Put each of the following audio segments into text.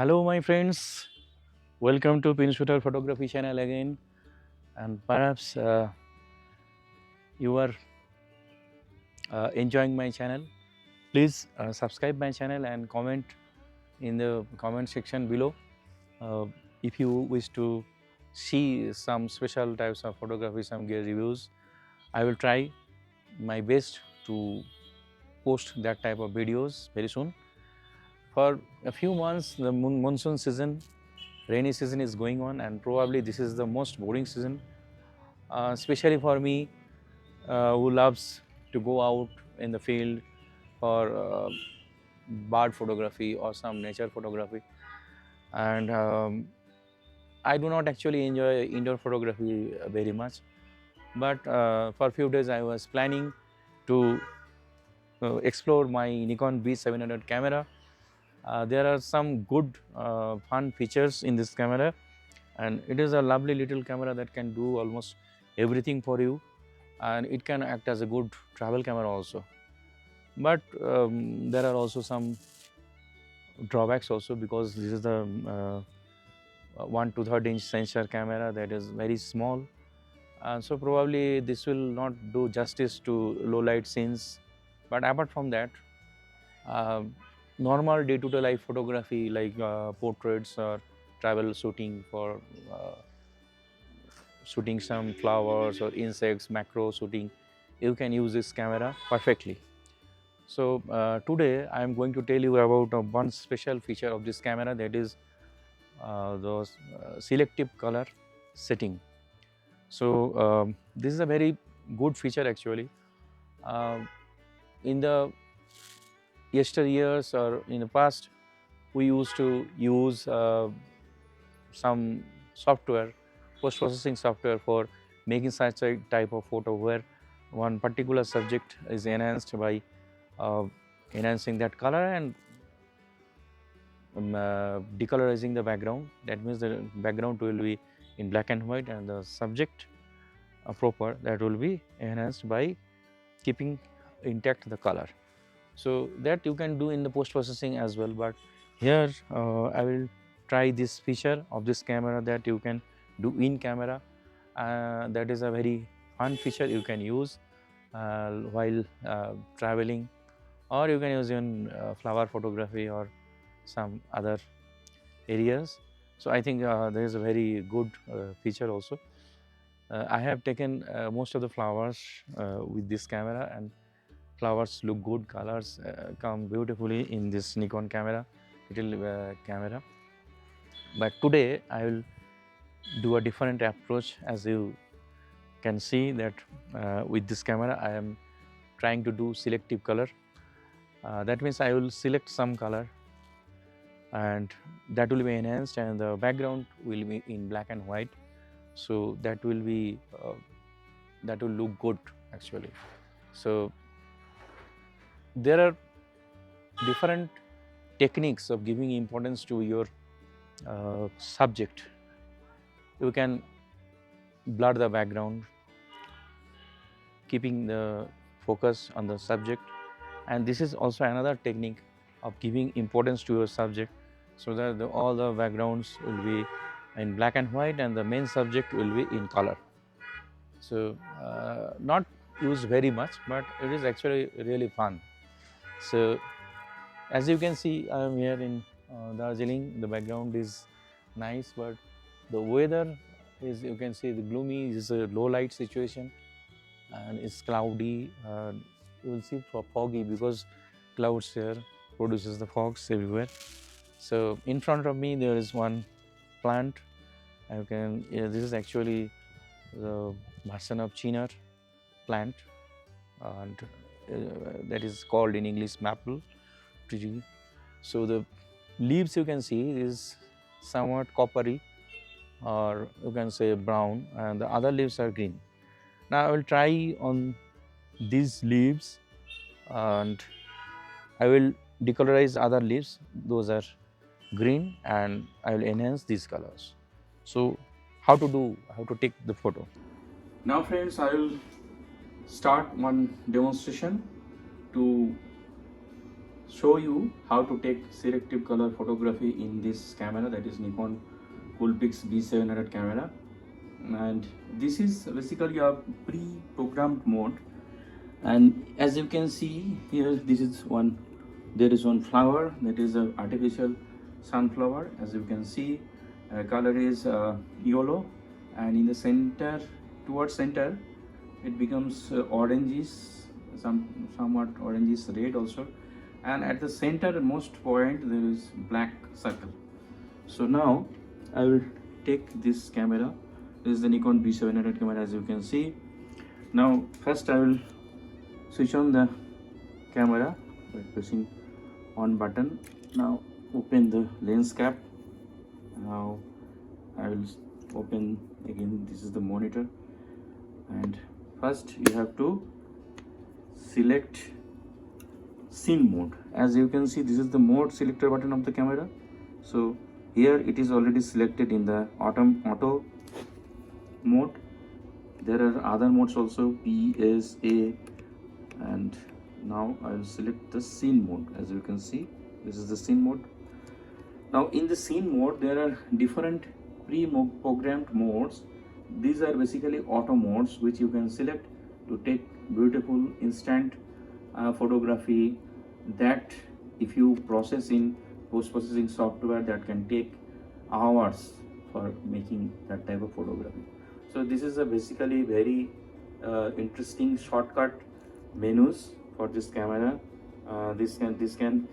Hello, my friends. Welcome to Pin Shooter Photography channel again. And perhaps you are enjoying my channel. Please subscribe my channel and comment in the comment section below. Uh, if you wish to see some special types of photography, some gear reviews, I will try my best to post that type of videos very soon. For a few months, the monsoon season, rainy season is going on, and probably this is the most boring season, especially for me who loves to go out in the field for bird photography or some nature photography. And I do not actually enjoy indoor photography very much, but for a few days I was planning to explore my Nikon B700 camera. There are some good fun features in this camera, and it is a lovely little camera that can do almost everything for you, and it can act as a good travel camera also. But there are also some drawbacks also, because this is the 1 2/3 inch sensor camera that is very small, so probably this will not do justice to low light scenes. But apart from that, uh, normal day-to-day life photography like portraits or travel shooting for shooting some flowers or insects, macro shooting, you can use this camera perfectly. So today I am going to tell you about one special feature of this camera, that is the selective color setting. So this is a very good feature actually. Uh, in the yesteryears or in the past, we used to use some software, post-processing software, for making such a type of photo where one particular subject is enhanced by uh, enhancing that color and decolorizing the background. That means the background will be in black and white, and the subject proper, that will be enhanced by keeping intact the color. So that you can do in the post processing as well, but here I will try this feature of this camera that you can do in camera. That is a very fun feature you can use while traveling, or you can use in flower photography or some other areas. So I think there is a very good feature also. I have taken most of the flowers with this camera, and flowers look good, colors come beautifully in this Nikon camera, little camera. But today I will do a different approach. As you can see that with this camera I am trying to do selective color. That means I will select some color and that will be enhanced, and the background will be in black and white. So that will be that will look good actually. So there are different techniques of giving importance to your subject. You can blur the background, keeping the focus on the subject, and this is also another technique of giving importance to your subject, so that all the backgrounds will be in black and white and the main subject will be in color. So not used very much, but it is actually really fun. So as you can see, I am here in Darjeeling. The background is nice, but the weather is, you can see, the gloomy. Is a low light situation, and it's cloudy. You will see foggy, because clouds here produces the fogs everywhere. So in front of me there is one plant. I can. This is actually the version of chinar plant, and that is called in English maple tree. So the leaves you can see is somewhat coppery, or you can say brown, and the other leaves are green. Now I will try on these leaves, and I will decolorize other leaves. Those are green, and I will enhance these colors. So how to take the photo? Now friends, I will start one demonstration to show you how to take selective color photography in this camera, that is Nikon Coolpix B700 camera. And this is basically a pre-programmed mode, and as you can see here, there is one flower, that is an artificial sunflower. As you can see, color is yellow, and in the center, towards center, it becomes orangish, somewhat orangish red also, and at the center most point there is black circle. So now I will take this camera. This is the Nikon B700 camera, as you can see. Now first I will switch on the camera by pressing on button. Now open the lens cap. Now I will open again. This is the monitor, and first you have to select scene mode. As you can see, this is the mode selector button of the camera. So here it is already selected in the auto mode. There are other modes also, P, S, A, and now I will select the scene mode. As you can see, this is the scene mode. Now in the scene mode there are different pre-programmed modes. These are basically auto modes which you can select to take beautiful instant photography, that if you process in post-processing software, that can take hours for making that type of photography. So this is a basically very interesting shortcut menus for this camera. This can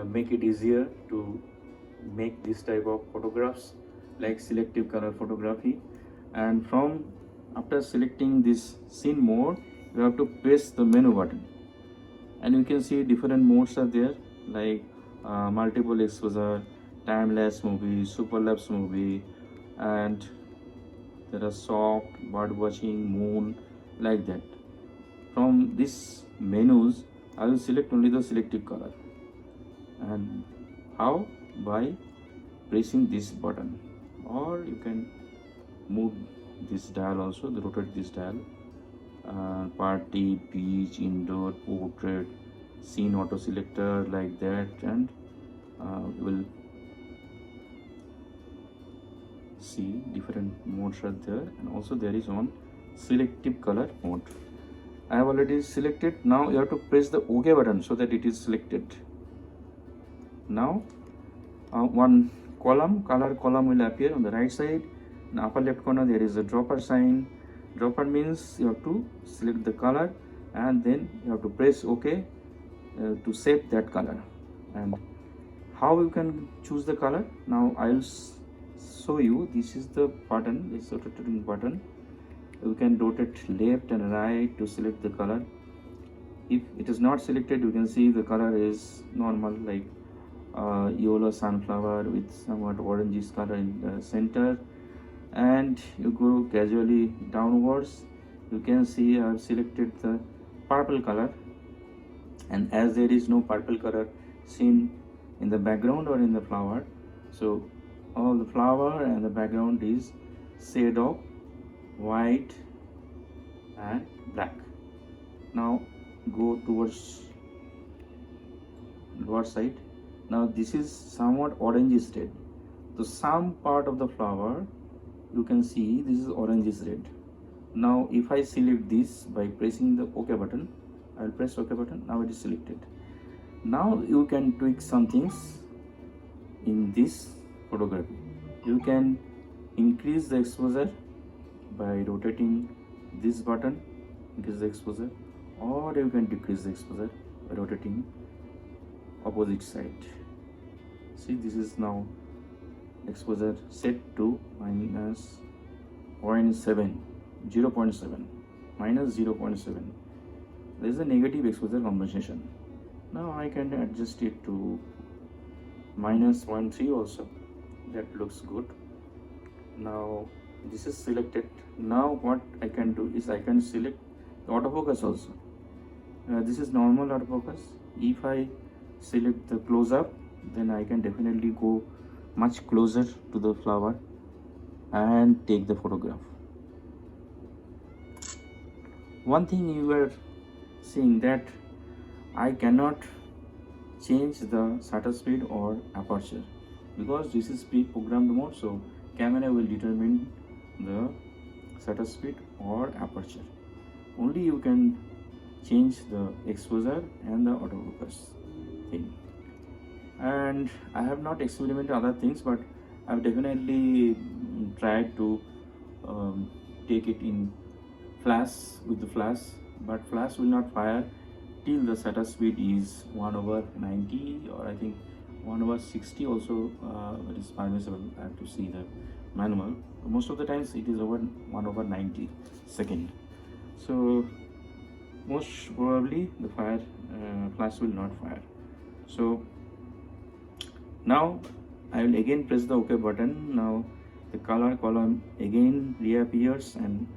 make it easier to make this type of photographs, like selective color photography. And from after selecting this scene mode, you have to press the menu button, and you can see different modes are there, like multiple exposure, time-lapse movie, super-lapse movie, and there are soft, bird watching, moon, like that. From these menus, I will select only the selective color. And how? By pressing this button, or you can move this dial also, rotate this dial. Party, beach, indoor, portrait, scene auto selector, like that, and will see different modes are there. And also there is one selective color mode. I have already selected. Now you have to press the OK button so that it is selected. Now one color column will appear on the right side. In the upper left corner there is a dropper sign. Dropper means you have to select the color, and then you have to press OK to save that color. And how you can choose the color, now I will show you. This is the button, this is the rotating button. You can rotate left and right to select the color. If it is not selected, you can see the color is normal, like yellow sunflower with somewhat orangish color in the center. And you go casually downwards, you can see I have selected the purple color, and as there is no purple color seen in the background or in the flower, so all the flower and the background is shade of white and black. Now go towards lower side. Now this is somewhat orangish red. So some part of the flower you can see this is orangish red. Now if I select this by pressing the OK button, I will press OK button. Now it is selected. Now you can tweak some things in this photography. You can increase the exposure by rotating this button, increase the exposure, or you can decrease the exposure by rotating opposite side. See, this is now exposure set to minus 0.7, minus 0.7. There is a negative exposure compensation. Now I can adjust it to minus 0.3 also. That looks good. Now this is selected. Now what I can do is I can select the autofocus also. This is normal autofocus. If I select the close-up, then I can definitely go much closer to the flower and take the photograph. One thing you were seeing, that I cannot change the shutter speed or aperture, because this is pre-programmed mode, so camera will determine the shutter speed or aperture. Only you can change the exposure and the autofocus thing. And I have not experimented other things, but I've definitely tried to take it in flash, with the flash, but flash will not fire till the shutter speed is 1/90, or I think 1/60 also it is permissible. I have to see the manual. Most of the times it is over 1/90 second. So most probably the flash will not fire. So now I will again press the OK button. Now the color column again reappears, and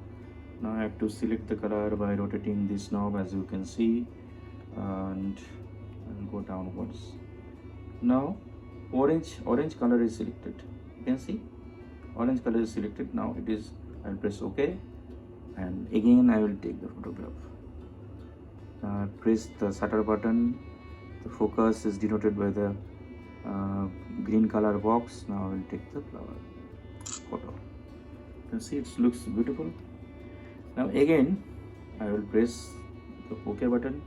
now I have to select the color by rotating this knob, as you can see, and I'll go downwards. Now orange color is selected. You can see orange color is selected. Now it is, I'll press OK, and again I will take the photograph. Press the shutter button. The focus is denoted by the green color box. Now I will take the flower photo. You can see it looks beautiful. Now again I will press the OK button.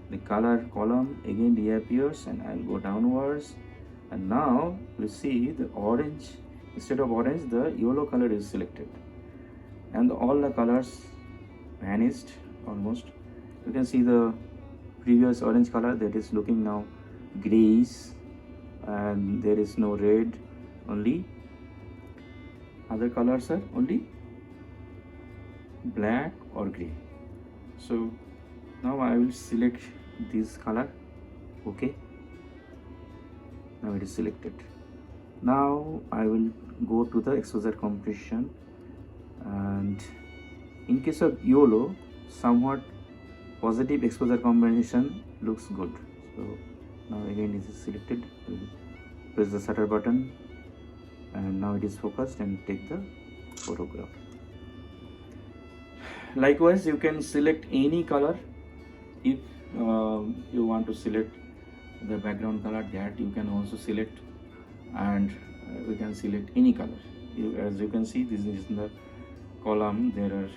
The color column again reappears, and I'll go downwards, and now you see the orange, instead of orange the yellow color is selected, and all the colors vanished almost. You can see the previous orange color that is looking now grayish, and there is no red, only other colors are only black or gray. So now I will select this color. Okay, now it is selected. Now I will go to the exposure compression, and in case of yellow, somewhat positive exposure combination looks good. So now again it is selected. Press the shutter button, and now it is focused, and take the photograph. Likewise, you can select any color. If you want to select the background color, that you can also select, and we can select any color. As you can see, this is in the column, there are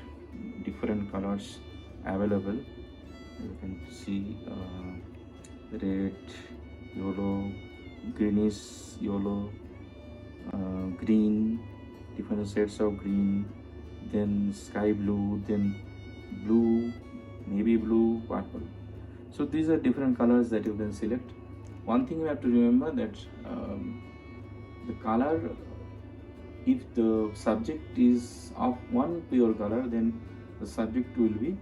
different colors available. You can see red, yellow, greenish yellow, green, different shades of green, then sky blue, then blue, navy blue, purple. So these are different colors that you can select. One thing you have to remember, that the color, if the subject is of one pure color, then the subject will be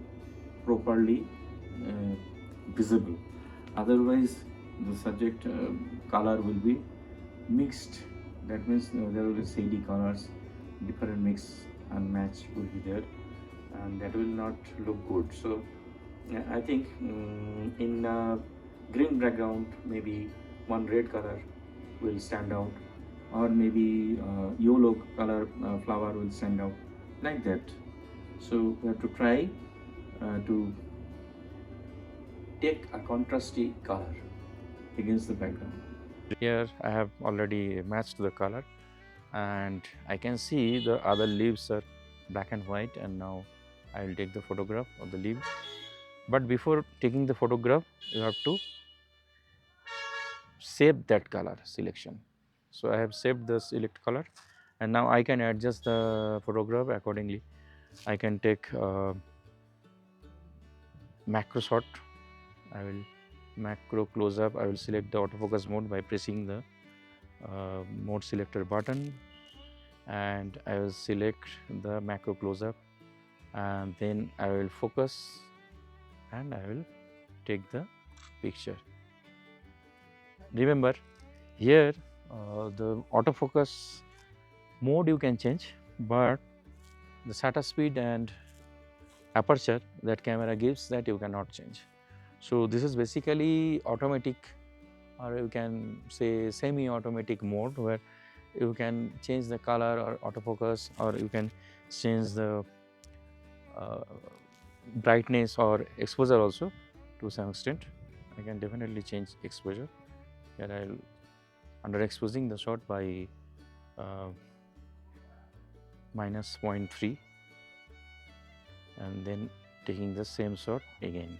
properly visible. Otherwise the subject color will be mixed. That means there will be shady colors, different mix and match will be there, and that will not look good. So I think in green background, maybe one red color will stand out, or maybe yellow color flower will stand out, like that. So we have to try to take a contrasty color against the background. Here I have already matched the color, and I can see the other leaves are black and white, and now I will take the photograph of the leaf. But before taking the photograph, you have to save that color selection. So I have saved the select color, and now I can adjust the photograph accordingly. I can take macro shot. I will macro close up. I will select the autofocus mode by pressing the mode selector button, and I will select the macro close up, and then I will focus, and I will take the picture. Remember, here the autofocus mode you can change, but the shutter speed and aperture that camera gives, that you cannot change. So this is basically automatic, or you can say semi-automatic mode, where you can change the color or autofocus, or you can change the brightness or exposure also to some extent. I can definitely change exposure. Here I'll underexposing the shot by minus 0.3 and then taking the same shot again.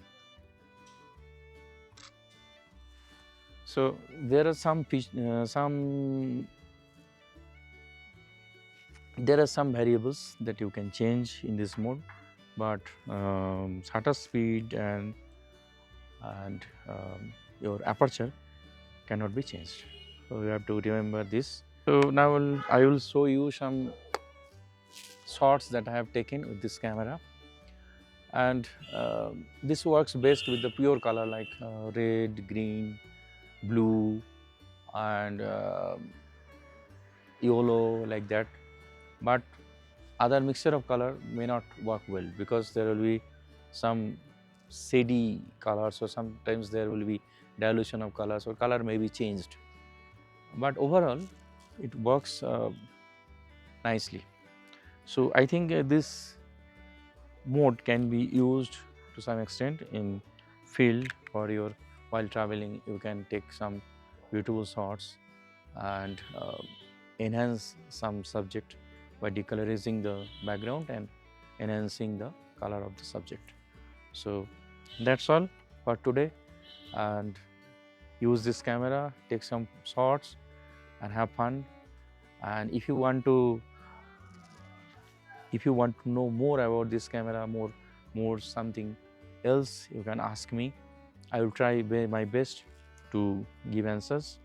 So there are some variables that you can change in this mode, but shutter speed and your aperture cannot be changed. So you have to remember this. So now I will show you some shots that I have taken with this camera, and this works best with the pure color like red, green, blue and yellow, like that. But other mixture of color may not work well because there will be some shady colors, or sometimes there will be dilution of colors, or color may be changed. But overall it works nicely. So I think this mode can be used to some extent in field for your while traveling. You can take some beautiful shots and enhance some subject by decolorizing the background and enhancing the color of the subject. So that's all for today, and use this camera, take some shots and have fun. And if you want to know more about this camera, more something else, you can ask me. I will try my best to give answers.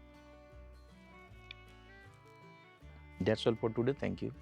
That's all for today. Thank you.